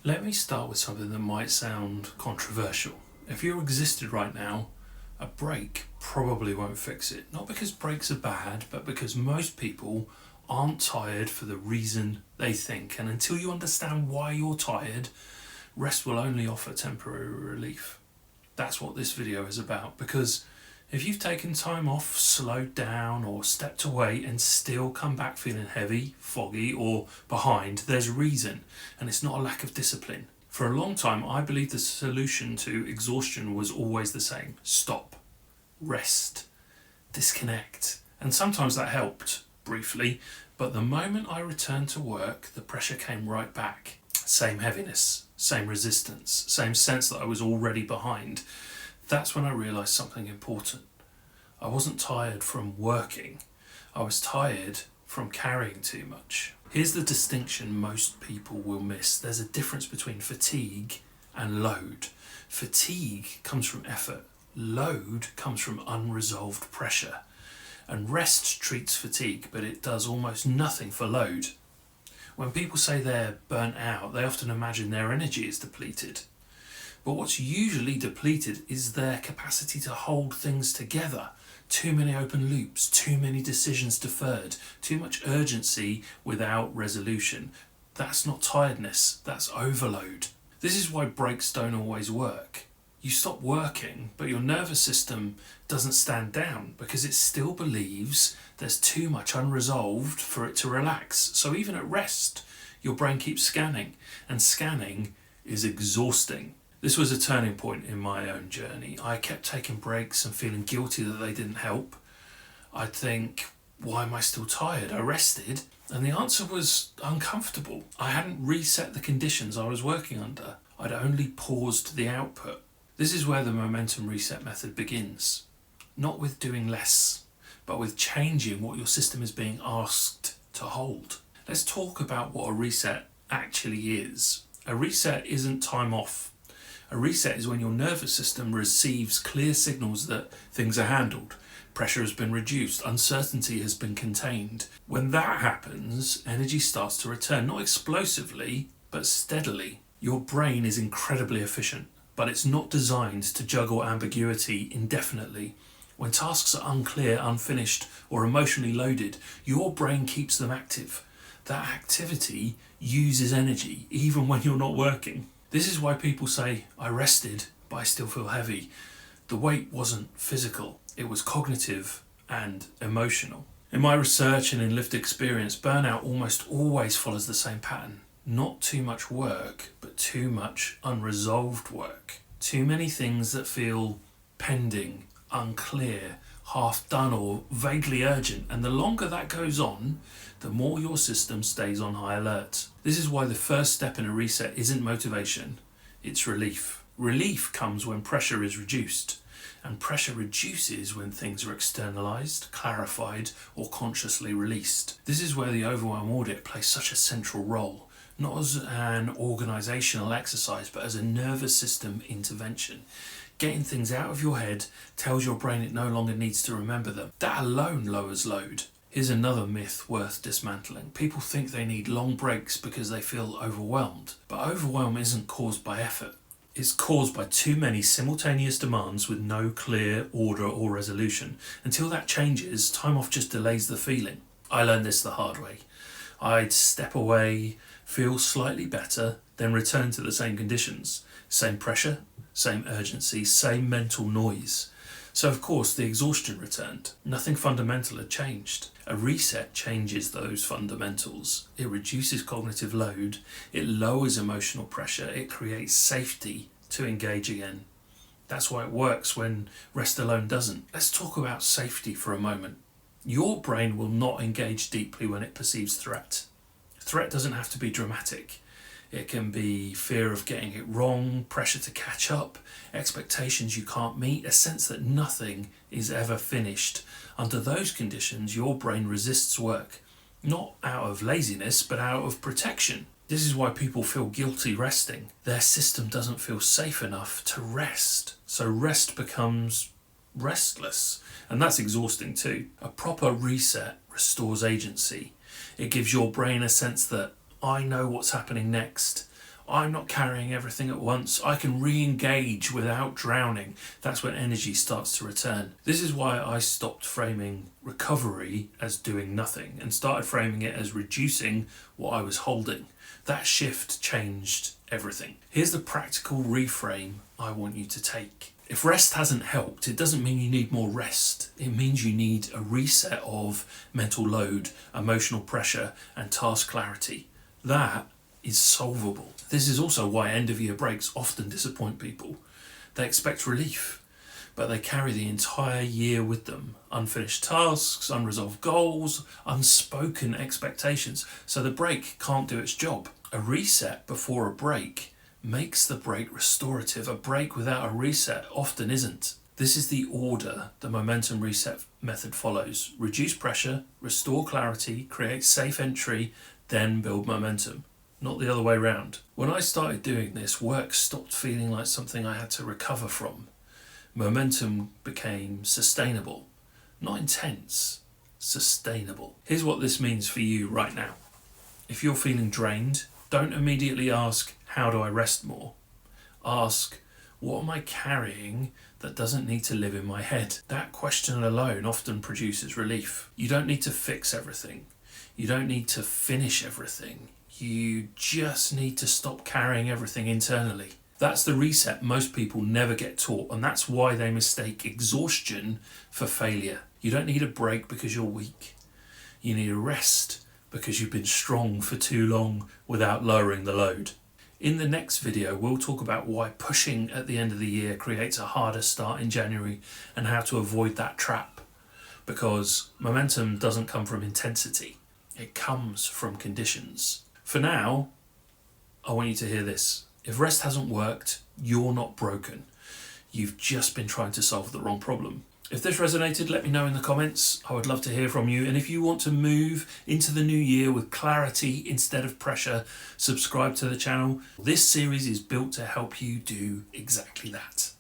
Let me start with something that might sound controversial. If you existed right now, a break probably won't fix it. Not because breaks are bad, but because most people aren't tired for the reason they think. And until you understand why you're tired, rest will only offer temporary relief. That's what this video is about, because if you've taken time off, slowed down, or stepped away and still come back feeling heavy, foggy, or behind, there's a reason, and it's not a lack of discipline. For a long time, I believed the solution to exhaustion was always the same: stop, rest, disconnect. And sometimes that helped, briefly, but the moment I returned to work, the pressure came right back. Same heaviness, same resistance, same sense that I was already behind. That's when I realised something important. I wasn't tired from working. I was tired from carrying too much. Here's the distinction most people will miss. There's a difference between fatigue and load. Fatigue comes from effort. Load comes from unresolved pressure. And rest treats fatigue, but it does almost nothing for load. When people say they're burnt out, they often imagine their energy is depleted. But what's usually depleted is their capacity to hold things together. Too many open loops, too many decisions deferred, too much urgency without resolution. That's not tiredness, that's overload. This is why breaks don't always work. You stop working, but your nervous system doesn't stand down because it still believes there's too much unresolved for it to relax. So even at rest, your brain keeps scanning, and scanning is exhausting. This was a turning point in my own journey. I kept taking breaks and feeling guilty that they didn't help. I'd think, why am I still tired? I rested. And the answer was uncomfortable. I hadn't reset the conditions I was working under. I'd only paused the output. This is where the momentum reset method begins. Not with doing less, but with changing what your system is being asked to hold. Let's talk about what a reset actually is. A reset isn't time off. A reset is when your nervous system receives clear signals that things are handled, pressure has been reduced, uncertainty has been contained. When that happens, energy starts to return, not explosively, but steadily. Your brain is incredibly efficient, but it's not designed to juggle ambiguity indefinitely. When tasks are unclear, unfinished, or emotionally loaded, your brain keeps them active. That activity uses energy, even when you're not working. This is why people say, I rested, but I still feel heavy. The weight wasn't physical, it was cognitive and emotional. In my research and in lived experience, burnout almost always follows the same pattern. Not too much work, but too much unresolved work. Too many things that feel pending, unclear, half done, or vaguely urgent. And the longer that goes on, the more your system stays on high alert. This is why the first step in a reset isn't motivation, it's relief. Relief comes when pressure is reduced, and pressure reduces when things are externalized, clarified, or consciously released. This is where the overwhelm audit plays such a central role, not as an organizational exercise, but as a nervous system intervention. Getting things out of your head tells your brain it no longer needs to remember them. That alone lowers load. Here's another myth worth dismantling. People think they need long breaks because they feel overwhelmed. But overwhelm isn't caused by effort. It's caused by too many simultaneous demands with no clear order or resolution. Until that changes, time off just delays the feeling. I learned this the hard way. I'd step away, feel slightly better, then return to the same conditions. Same pressure, same urgency, same mental noise. So of course the exhaustion returned. Nothing fundamental had changed. A reset changes those fundamentals. It reduces cognitive load, it lowers emotional pressure, it creates safety to engage again. That's why it works when rest alone doesn't. Let's talk about safety for a moment. Your brain will not engage deeply when it perceives threat. Threat doesn't have to be dramatic. It can be fear of getting it wrong, pressure to catch up, expectations you can't meet, a sense that nothing is ever finished. Under those conditions, your brain resists work, not out of laziness, but out of protection. This is why people feel guilty resting. Their system doesn't feel safe enough to rest. So rest becomes restless, and that's exhausting too. A proper reset restores agency. It gives your brain a sense that I know what's happening next. I'm not carrying everything at once. I can re-engage without drowning. That's when energy starts to return. This is why I stopped framing recovery as doing nothing and started framing it as reducing what I was holding. That shift changed everything. Here's the practical reframe I want you to take. If rest hasn't helped, it doesn't mean you need more rest. It means you need a reset of mental load, emotional pressure, and task clarity. That is solvable. This is also why end-of-year breaks often disappoint people. They expect relief, but they carry the entire year with them. Unfinished tasks, unresolved goals, unspoken expectations. So the break can't do its job. A reset before a break makes the break restorative. A break without a reset often isn't. This is the order the momentum reset method follows. Reduce pressure, restore clarity, create safe entry, then build momentum. Not the other way round. When I started doing this, work stopped feeling like something I had to recover from. Momentum became sustainable. Not intense, sustainable. Here's what this means for you right now. If you're feeling drained, don't immediately ask, how do I rest more? Ask, what am I carrying that doesn't need to live in my head? That question alone often produces relief. You don't need to fix everything. You don't need to finish everything. You just need to stop carrying everything internally. That's the reset most people never get taught, and that's why they mistake exhaustion for failure. You don't need a break because you're weak. You need a rest because you've been strong for too long without lowering the load. In the next video, we'll talk about why pushing at the end of the year creates a harder start in January and how to avoid that trap. Because momentum doesn't come from intensity. It comes from conditions. For now, I want you to hear this. If rest hasn't worked, you're not broken. You've just been trying to solve the wrong problem. If this resonated, let me know in the comments. I would love to hear from you. And if you want to move into the new year with clarity instead of pressure, subscribe to the channel. This series is built to help you do exactly that.